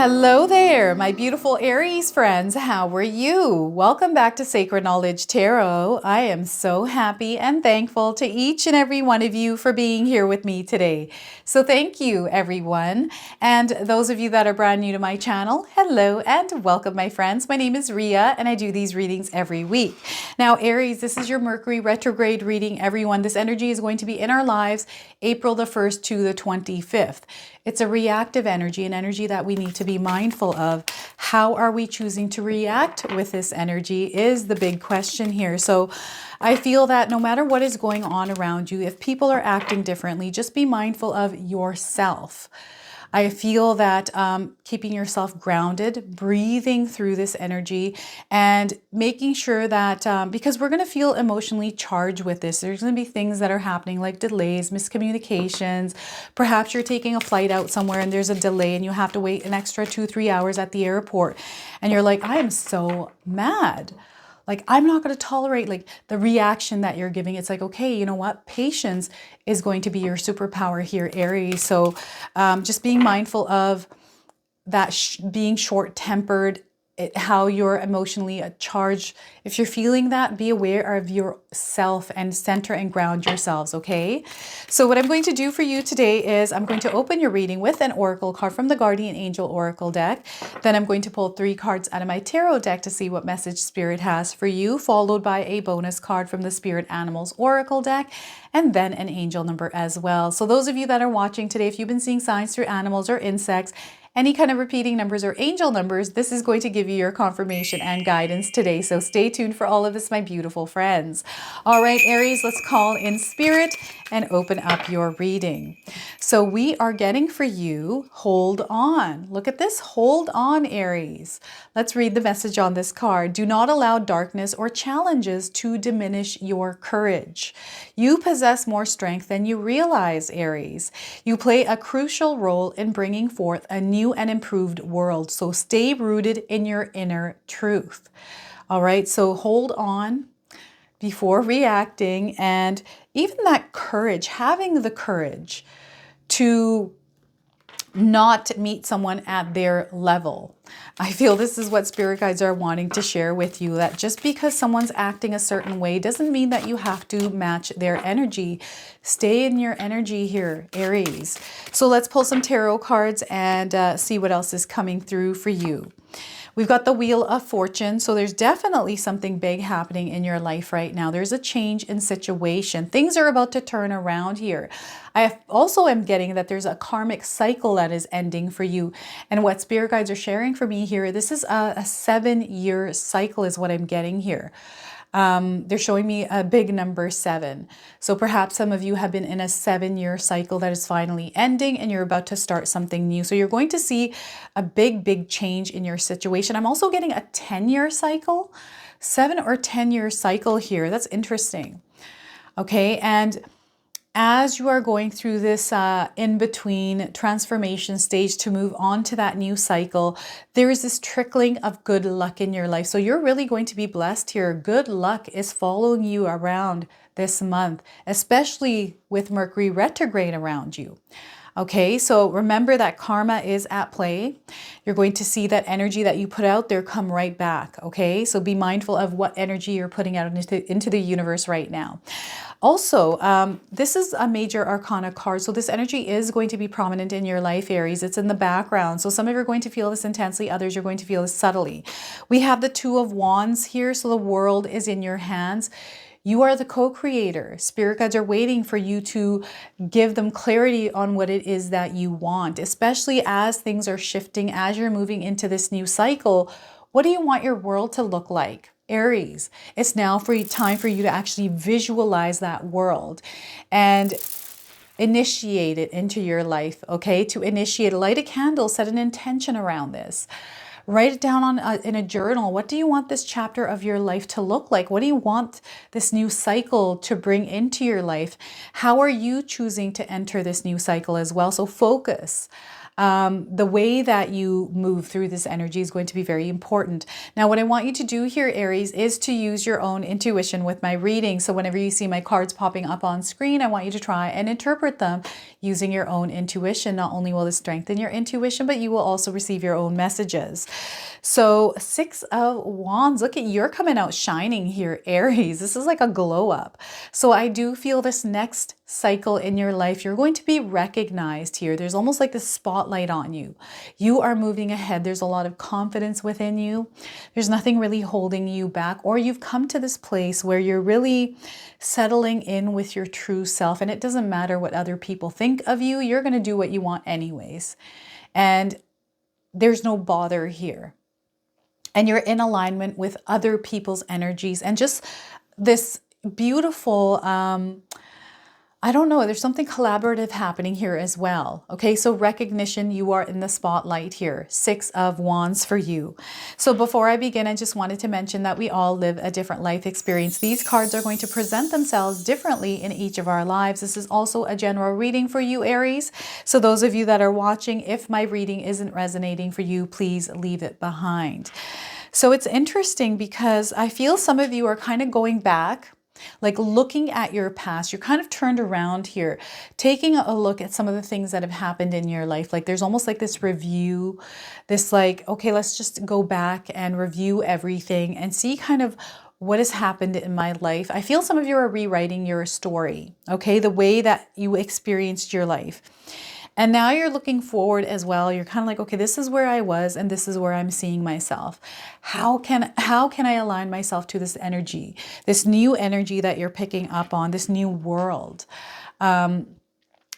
Hello there, my beautiful Aries friends. How are you? Welcome back to Sacred Knowledge Tarot. I am so happy and thankful to each and every one of you for being here with me today. So thank you, everyone. And those of you that are brand new to my channel, hello and welcome, my friends. My name is Ria and I do these readings every week. Now, Aries, this is your Mercury retrograde reading, everyone. This energy is going to be in our lives April the 1st to the 25th. It's a reactive energy, an energy that we need to be mindful of. How are we choosing to react with this energy is the big question here. So I feel that no matter what is going on around you, if people are acting differently, just be mindful of yourself. I feel that keeping yourself grounded, breathing through this energy, and making sure that, because we're going to feel emotionally charged with this, there's going to be things that are happening like delays, miscommunications. Perhaps you're taking a flight out somewhere and there's a delay and you have to wait an extra 2-3 hours at the airport. And you're like, I am so mad. Like, I'm not going to tolerate like the reaction that you're giving. It's like, okay, you know what? Patience is going to be your superpower here, Aries. So just being mindful of that, being short-tempered, how you're emotionally charged. If you're feeling that, be aware of yourself and center and ground yourselves, okay? So what I'm going to do for you today is I'm going to open your reading with an oracle card from the Guardian Angel Oracle deck. Then I'm going to pull 3 cards out of my tarot deck to see what message Spirit has for you, followed by a bonus card from the Spirit Animals Oracle deck, and then an angel number as well. So those of you that are watching today, if you've been seeing signs through animals or insects, any kind of repeating numbers or angel numbers, this is going to give you your confirmation and guidance today. So stay tuned for all of this, my beautiful friends. All right, Aries, let's call in Spirit and open up your reading. So we are getting for you, hold on. Look at this, hold on, Aries. Let's read the message on this card. Do not allow darkness or challenges to diminish your courage. You possess more strength than you realize, Aries. You play a crucial role in bringing forth a new and improved world. So stay rooted in your inner truth. All right, so hold on before reacting, and even that courage, having the courage to not meet someone at their level. I feel this is what spirit guides are wanting to share with you, that just because someone's acting a certain way doesn't mean that you have to match their energy. Stay in your energy here, Aries. So let's pull some tarot cards and see what else is coming through for you. We've got the Wheel of Fortune. So there's definitely something big happening in your life right now. There's a change in situation. Things are about to turn around here. I also am getting that there's a karmic cycle that is ending for you. And what spirit guides are sharing for me here, this is a 7-year cycle is what I'm getting here. They're showing me a big number 7. So perhaps some of you have been in a 7-year cycle that is finally ending and you're about to start something new. So you're going to see a big change in your situation. I'm also getting a 10-year cycle, 7 or 10-year cycle here. That's interesting. Okay. And as you are going through this in-between transformation stage to move on to that new cycle, there is this trickling of good luck in your life. So you're really going to be blessed here. Good luck is following you around this month, especially with Mercury retrograde around you. Okay, so remember that karma is at play. You're going to see that energy that you put out there come right back. Okay, so be mindful of what energy you're putting out into the universe right now. Also, this is a major arcana card. So this energy is going to be prominent in your life, Aries. It's in the background. So some of you are going to feel this intensely. Others you're going to feel this subtly. We have the 2 of Wands here. So the world is in your hands. You are the co-creator. Spirit guides are waiting for you to give them clarity on what it is that you want, especially as things are shifting, as you're moving into this new cycle. What do you want your world to look like? Aries, it's now time for you to actually visualize that world and initiate it into your life, okay? To initiate, light a candle, set an intention around this. Write it down in a journal. What do you want this chapter of your life to look like? What do you want this new cycle to bring into your life? How are you choosing to enter this new cycle as well? So focus. The way that you move through this energy is going to be very important. Now, what I want you to do here, Aries, is to use your own intuition with my reading. So whenever you see my cards popping up on screen, I want you to try and interpret them using your own intuition. Not only will this strengthen your intuition, but you will also receive your own messages. So 6 of Wands, look at, you're coming out shining here, Aries. This is like a glow up. So I do feel this next cycle in your life, you're going to be recognized here. There's almost like this spotlight on you. You are moving ahead. There's a lot of confidence within you. There's nothing really holding you back, or you've come to this place where you're really settling in with your true self, and it doesn't matter what other people think of you. You're going to do what you want anyways. And there's no bother here. And you're in alignment with other people's energies and just this beautiful, I don't know, there's something collaborative happening here as well. Okay, so recognition, you are in the spotlight here. 6 of Wands for you. So before I begin, I just wanted to mention that we all live a different life experience. These cards are going to present themselves differently in each of our lives. This is also a general reading for you, Aries. So those of you that are watching, if my reading isn't resonating for you, please leave it behind. So it's interesting because I feel some of you are kind of going back, like looking at your past. You're kind of turned around here, taking a look at some of the things that have happened in your life. Like there's almost like this review, this like, okay, let's just go back and review everything and see kind of what has happened in my life. I feel some of you are rewriting your story, okay, the way that you experienced your life. And now you're looking forward as well. You're kind of like, okay, this is where I was and this is where I'm seeing myself. How can I align myself to this energy, this new energy that you're picking up on, this new world?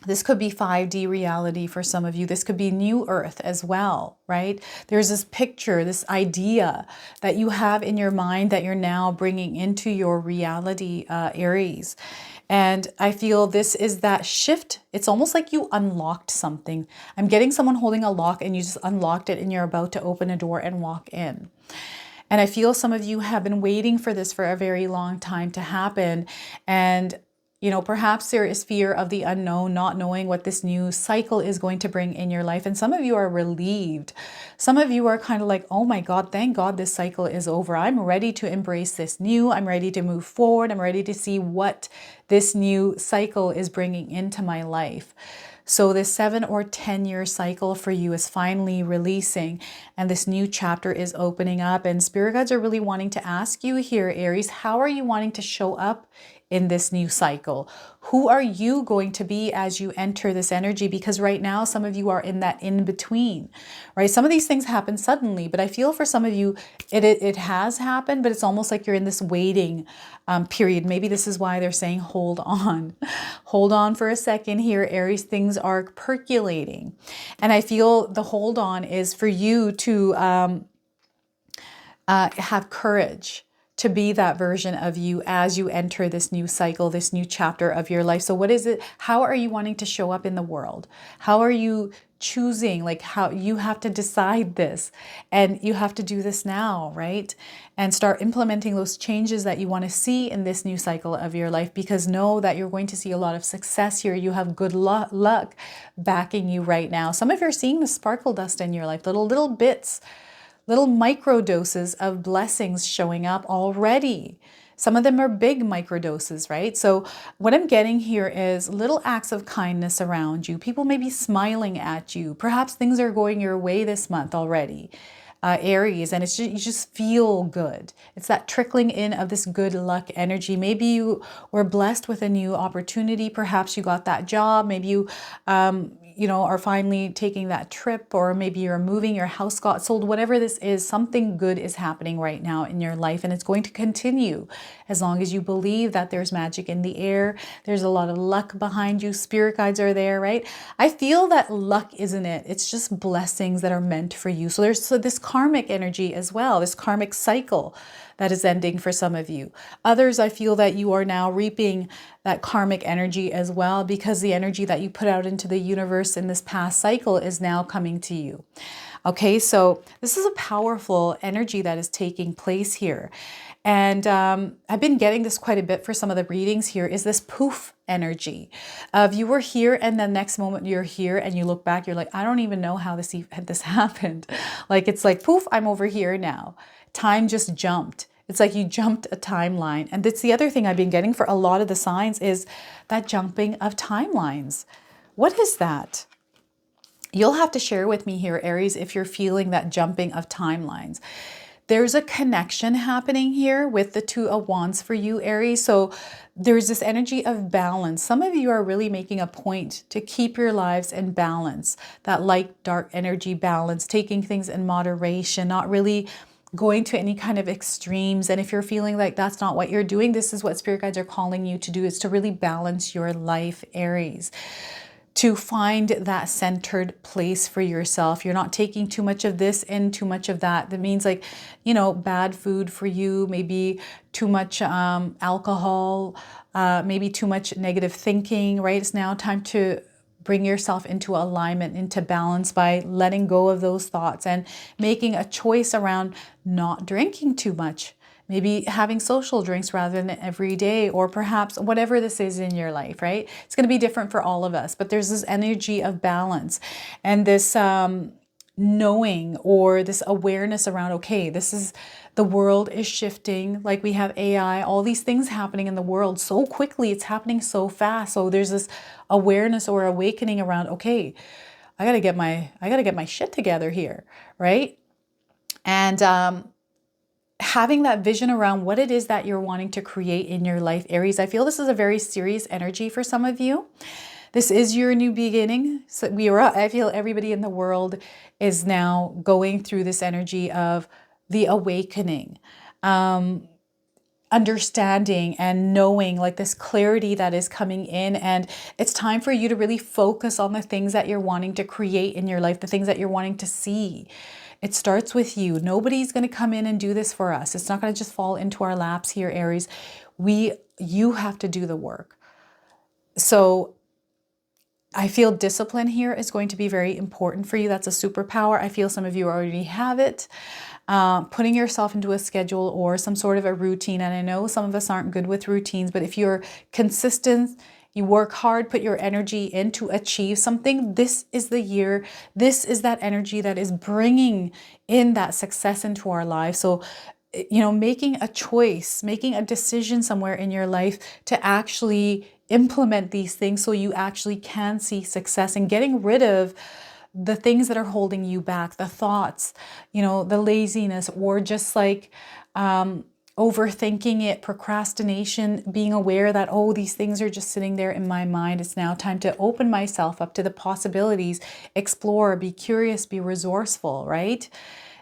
This could be 5D reality for some of you. This could be new earth as well, right? There's this picture, this idea that you have in your mind that you're now bringing into your reality, Aries. And I feel this is that shift. It's almost like you unlocked something. I'm getting someone holding a lock and you just unlocked it and you're about to open a door and walk in. And I feel some of you have been waiting for this for a very long time to happen. And you know, perhaps there is fear of the unknown, not knowing what this new cycle is going to bring in your life. And some of you are relieved. Some of you are kind of like, oh my God, thank God this cycle is over. I'm ready to embrace this new. I'm ready to move forward. I'm ready to see what this new cycle is bringing into my life. So this 7 or 10-year cycle for you is finally releasing and this new chapter is opening up. And spirit guides are really wanting to ask you here, Aries, how are you wanting to show up in this new cycle? Who are you going to be as you enter this energy? Because right now, some of you are in that in-between, right? Some of these things happen suddenly, but I feel for some of you, it has happened, but it's almost like you're in this waiting period. Maybe this is why they're saying, hold on. Hold on for a second here, Aries. Things are percolating. And I feel the hold on is for you to have courage to be that version of you as you enter this new cycle, this new chapter of your life. So what is it? How are you wanting to show up in the world? How are you choosing? Like how you have to decide this and you have to do this now, right? And start implementing those changes that you want to see in this new cycle of your life, because know that you're going to see a lot of success here. You have good luck backing you right now. Some of you are seeing the sparkle dust in your life, little bits, little micro doses of blessings showing up already. Some of them are big micro doses, right? So what I'm getting here is little acts of kindness around you. People may be smiling at you. Perhaps things are going your way this month already, Aries, and it's just, you just feel good. It's that trickling in of this good luck energy. Maybe you were blessed with a new opportunity. Perhaps you got that job. Maybe you are finally taking that trip, or maybe you're moving, your house got sold, whatever this is, something good is happening right now in your life, and it's going to continue as long as you believe that there's magic in the air. There's a lot of luck behind you. Spirit guides are there, right? I feel that luck isn't it. It's just blessings that are meant for you. So there's this karmic energy as well, this karmic cycle that is ending for some of you. Others, I feel that you are now reaping that karmic energy as well, because the energy that you put out into the universe in this past cycle is now coming to you. Okay, so this is a powerful energy that is taking place here. And I've been getting this quite a bit for some of the readings here, is this poof energy of you were here and the next moment you're here and you look back, you're like, I don't even know how this happened. Like, it's like, poof, I'm over here now. Time just jumped. It's like you jumped a timeline. And that's the other thing I've been getting for a lot of the signs, is that jumping of timelines. What is that? You'll have to share with me here, Aries, if you're feeling that jumping of timelines. There's a connection happening here with the Two of Wands for you, Aries. So there's this energy of balance. Some of you are really making a point to keep your lives in balance, that light, dark energy balance, taking things in moderation, not really going to any kind of extremes. And if you're feeling like that's not what you're doing, this is what spirit guides are calling you to do, is to really balance your life, Aries. To find that centered place for yourself. You're not taking too much of this and too much of that. That means, like, you know, bad food for you, maybe too much alcohol, maybe too much negative thinking, right? It's now time to bring yourself into alignment, into balance, by letting go of those thoughts and making a choice around not drinking too much. Maybe having social drinks rather than every day, or perhaps whatever this is in your life, right? It's going to be different for all of us, but there's this energy of balance and this knowing, or this awareness around, okay, this is, the world is shifting. Like, we have AI, all these things happening in the world so quickly. It's happening so fast. So there's this awareness or awakening around, okay, I got to get my shit together here, right? And having that vision around what it is that you're wanting to create in your life, Aries. I feel this is a very serious energy for some of you. This is your new beginning. So I feel everybody in the world is now going through this energy of the awakening, understanding and knowing, like this clarity that is coming in. And it's time for you to really focus on the things that you're wanting to create in your life, the things that you're wanting to see. It starts with you. Nobody's going to come in and do this for us. It's not going to just fall into our laps here, Aries. You have to do the work. So I feel discipline here is going to be very important for you. That's a superpower. I feel some of you already have it. Putting yourself into a schedule or some sort of a routine. And I know some of us aren't good with routines, but if you're consistent, you work hard, put your energy in to achieve something, this is the year. This is that energy that is bringing in that success into our lives. So, you know, making a choice, making a decision somewhere in your life to actually implement these things so you actually can see success, and getting rid of the things that are holding you back, the thoughts, you know, the laziness, or just like overthinking it, procrastination, being aware that, oh, these things are just sitting there in my mind. It's now time to open myself up to the possibilities, explore, be curious, be resourceful, right?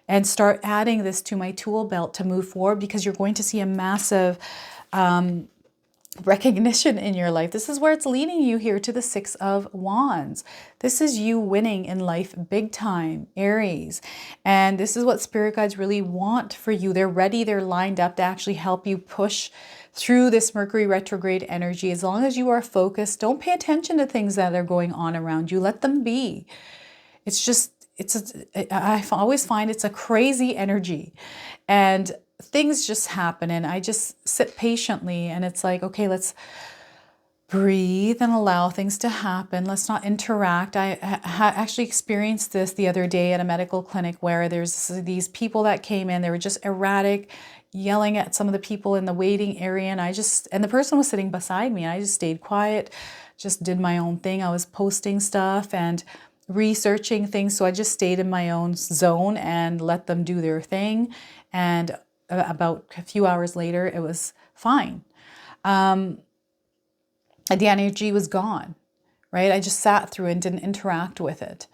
And start adding this to my tool belt to move forward, because you're going to see a massive recognition in your life. This is where it's leading you here to the Six of Wands. This is you winning in life big time, Aries. And this is what spirit guides really want for you. They're ready, they're lined up to actually help you push through this Mercury retrograde energy. As long as you are focused, don't pay attention to things that are going on around you. Let them be. It's just, I always find it's a crazy energy. And things just happen, and I just sit patiently, and it's like, okay, let's breathe and allow things to happen. Let's not interact. I actually experienced this the other day at a medical clinic, where there's these people that came in, they were just erratic, yelling at some of the people in the waiting area, and the person was sitting beside me, and I just stayed quiet, just did my own thing. I was posting stuff and researching things, so I just stayed in my own zone and let them do their thing. And about a few hours later, it was fine. The energy was gone, right? I just sat through and didn't interact with it.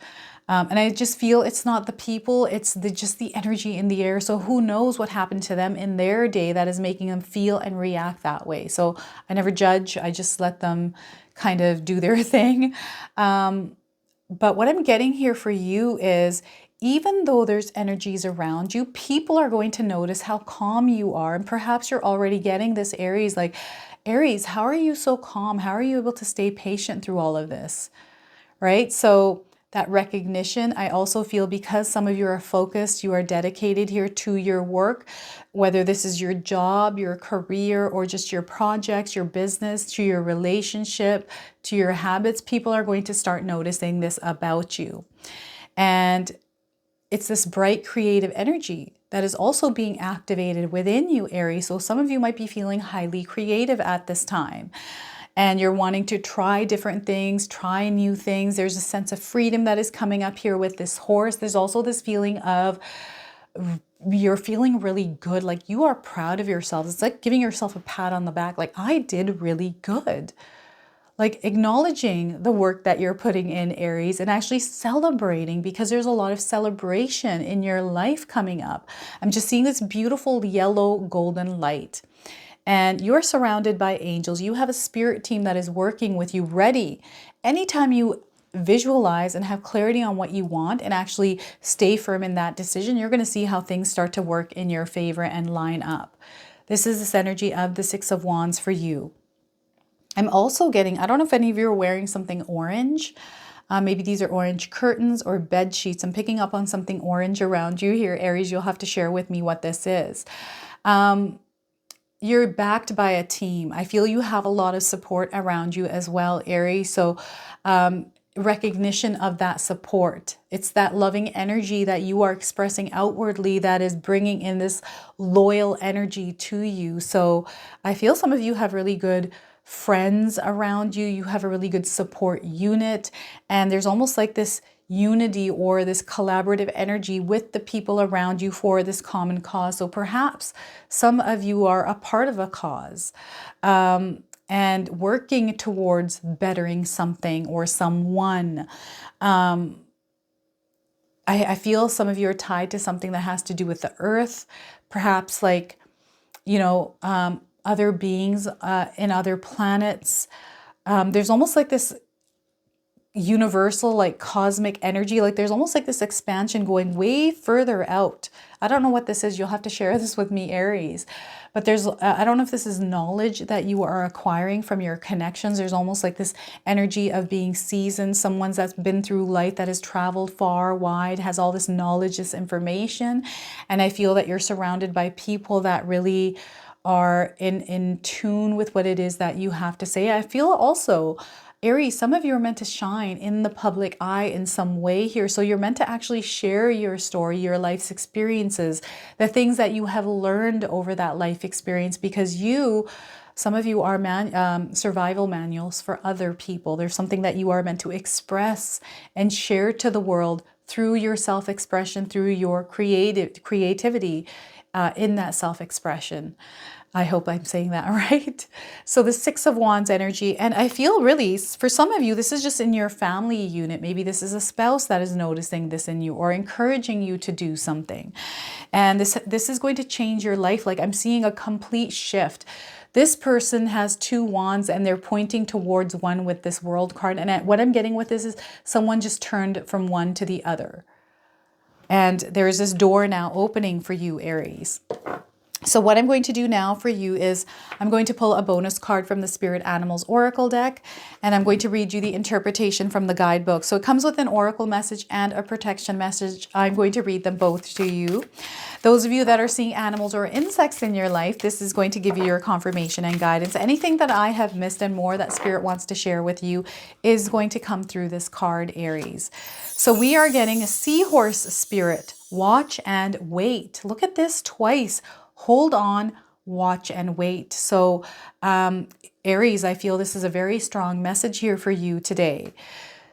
And I just feel it's not the people, it's just the energy in the air. So who knows what happened to them in their day that is making them feel and react that way. So I never judge. I just let them kind of do their thing. But what I'm getting here for you is, even though there's energies around you, people are going to notice how calm you are. And perhaps you're already getting this, Aries, like, Aries, how are you so calm? How are you able to stay patient through all of this? Right? So that recognition. I also feel because some of you are focused, you are dedicated here to your work, whether this is your job, your career, or just your projects, your business, to your relationship, to your habits, people are going to start noticing this about you. And it's this bright creative energy that is also being activated within you, Aries. So some of you might be feeling highly creative at this time. And you're wanting to try different things, try new things. There's a sense of freedom that is coming up here with this horse. There's also this feeling of you're feeling really good, like you are proud of yourself. It's like giving yourself a pat on the back, like I did really good. Like acknowledging the work that you're putting in, Aries, and actually celebrating, because there's a lot of celebration in your life coming up. I'm just seeing this beautiful yellow golden light. And you're surrounded by angels. You have a spirit team that is working with you, ready. Anytime you visualize and have clarity on what you want and actually stay firm in that decision, you're going to see how things start to work in your favor and line up. This is this energy of the Six of Wands for you. I'm also getting, I don't know if any of you are wearing something orange. Maybe these are orange curtains or bed sheets. I'm picking up on something orange around you here, Aries. You'll have to share with me what this is. You're backed by a team. I feel you have a lot of support around you as well, Aries. So recognition of that support. It's that loving energy that you are expressing outwardly that is bringing in this loyal energy to you. So I feel some of you have really good friends around you. You have a really good support unit. And there's almost like this unity or this collaborative energy with the people around you for this common cause. So perhaps some of you are a part of a cause and working towards bettering something or someone. I feel some of you are tied to something that has to do with the earth, perhaps like, other beings in other planets. There's almost like this universal, like cosmic energy, like there's almost like this expansion going way further out. I don't know what this is. You'll have to share this with me, Aries. But there's, I don't know if this is knowledge that you are acquiring from your connections. There's almost like this energy of being seasoned, someone that's been through life, that has traveled far, wide, has all this knowledge, this information. And I feel that you're surrounded by people that really are in tune with what it is that you have to say. I feel also, Aries, some of you are meant to shine in the public eye in some way here. So you're meant to actually share your story, your life's experiences, the things that you have learned over that life experience, because some of you are survival manuals for other people. There's something that you are meant to express and share to the world through your self-expression, through your creativity in that self-expression. I hope I'm saying that right. So the Six of Wands energy, and I feel really, for some of you, this is just in your family unit. Maybe this is a spouse that is noticing this in you or encouraging you to do something. And this is going to change your life. Like I'm seeing a complete shift. This person has two wands and they're pointing towards one with this World card. And what I'm getting with this is someone just turned from one to the other. And there's this door now opening for you, Aries. So what I'm going to do now for you is I'm going to pull a bonus card from the Spirit Animals Oracle deck, and I'm going to read you the interpretation from the guidebook. So it comes with an oracle message and a protection message. I'm going to read them both to you. Those of you that are seeing animals or insects in your life, this is going to give you your confirmation and guidance. Anything that I have missed and more that Spirit wants to share with you is going to come through this card, Aries. So we are getting a seahorse spirit. Watch and wait. Look at this twice. Hold on, watch and wait. So Aries, I feel this is a very strong message here for you today.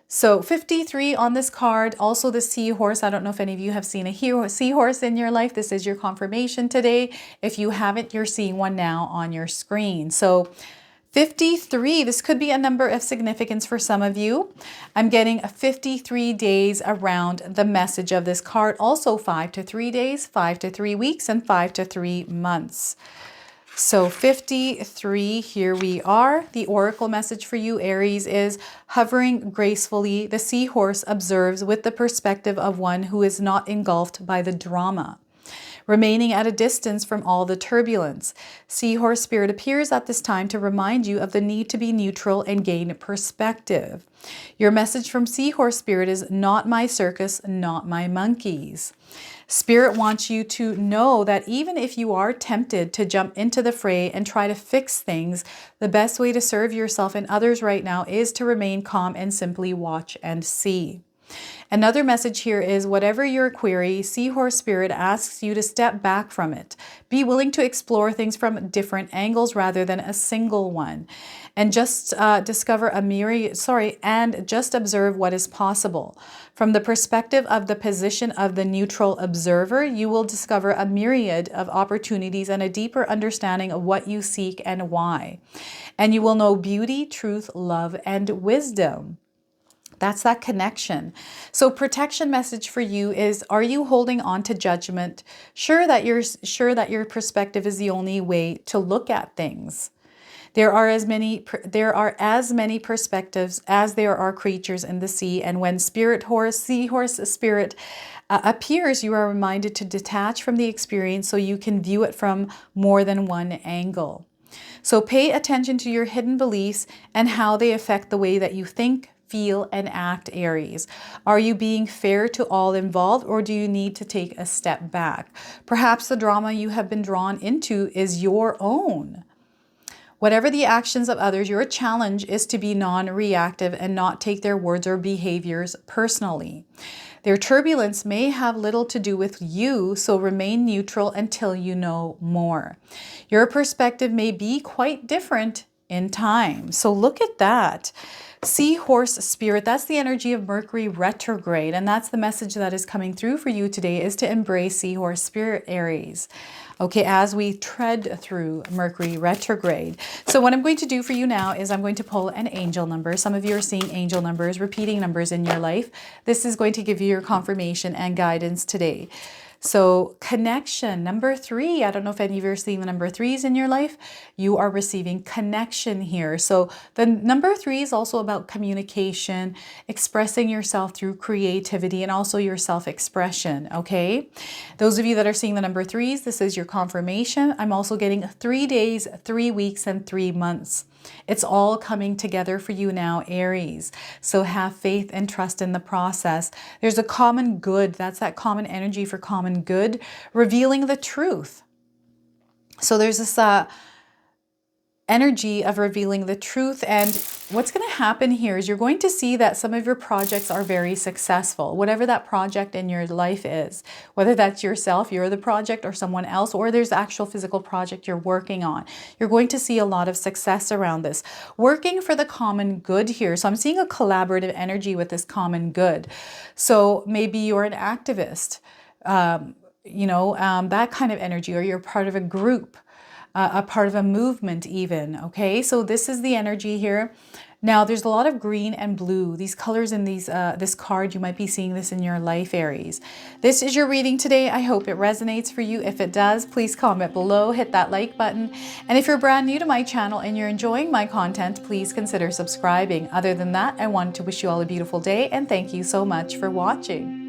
So 53 on this card, also the seahorse. I don't know if any of you have seen a seahorse in your life. This is your confirmation today. If you haven't, you're seeing one now on your screen. So 53, this could be a number of significance for some of you. I'm getting 53 days around the message of this card. Also 5 to 3 days, 5 to 3 weeks, and 5 to 3 months. So 53, here we are. The oracle message for you, Aries, is hovering gracefully, the seahorse observes with the perspective of one who is not engulfed by the drama. remaining at a distance from all the turbulence. Seahorse spirit appears at this time to remind you of the need to be neutral and gain perspective. Your message from Seahorse spirit is not my circus, not my monkeys. Spirit wants you to know that even if you are tempted to jump into the fray and try to fix things, the best way to serve yourself and others right now is to remain calm and simply watch and see. Another message here is whatever your query, Seahorse Spirit asks you to step back from it. Be willing to explore things from different angles rather than a single one. And just just observe what is possible. From the perspective of the position of the neutral observer, you will discover a myriad of opportunities and a deeper understanding of what you seek and why. And you will know beauty, truth, love, and wisdom. That's that connection. So protection message for you is, are you holding on to judgment? Sure that your perspective is the only way to look at things. There are as many perspectives as there are creatures in the sea. And when Seahorse spirit appears, you are reminded to detach from the experience so you can view it from more than one angle. So pay attention to your hidden beliefs and how they affect the way that you think, feel, and act, Aries. Are you being fair to all involved, or do you need to take a step back? Perhaps the drama you have been drawn into is your own. Whatever the actions of others, your challenge is to be non-reactive and not take their words or behaviors personally. Their turbulence may have little to do with you, so remain neutral until you know more. Your perspective may be quite different in time. So look at that. Seahorse spirit, that's the energy of Mercury retrograde. And that's the message that is coming through for you today, is to embrace Seahorse spirit, Aries. Okay, as we tread through Mercury retrograde. So what I'm going to do for you now is I'm going to pull an angel number. Some of you are seeing angel numbers, repeating numbers in your life. This is going to give you your confirmation and guidance today. So connection, number 3. I don't know if any of you are seeing the number 3s in your life. You are receiving connection here. So the number 3 is also about communication, expressing yourself through creativity, and also your self-expression, okay? Those of you that are seeing the number 3s, this is your confirmation. I'm also getting 3 days, 3 weeks, and 3 months. It's all coming together for you now, Aries. So have faith and trust in the process. There's a common good. That's that common energy for common good, revealing the truth. So there's this energy of revealing the truth. And what's going to happen here is you're going to see that some of your projects are very successful, whatever that project in your life is, whether that's yourself, you're the project, or someone else, or there's actual physical project you're working on. You're going to see a lot of success around this. Working for the common good here. So I'm seeing a collaborative energy with this common good. So maybe you're an activist, that kind of energy, or you're part of a group. A part of a movement even, okay? So this is the energy here. Now, there's a lot of green and blue. These colors in this card, you might be seeing this in your life, Aries. This is your reading today. I hope it resonates for you. If it does, please comment below, hit that like button. And if you're brand new to my channel and you're enjoying my content, please consider subscribing. Other than that, I want to wish you all a beautiful day and thank you so much for watching.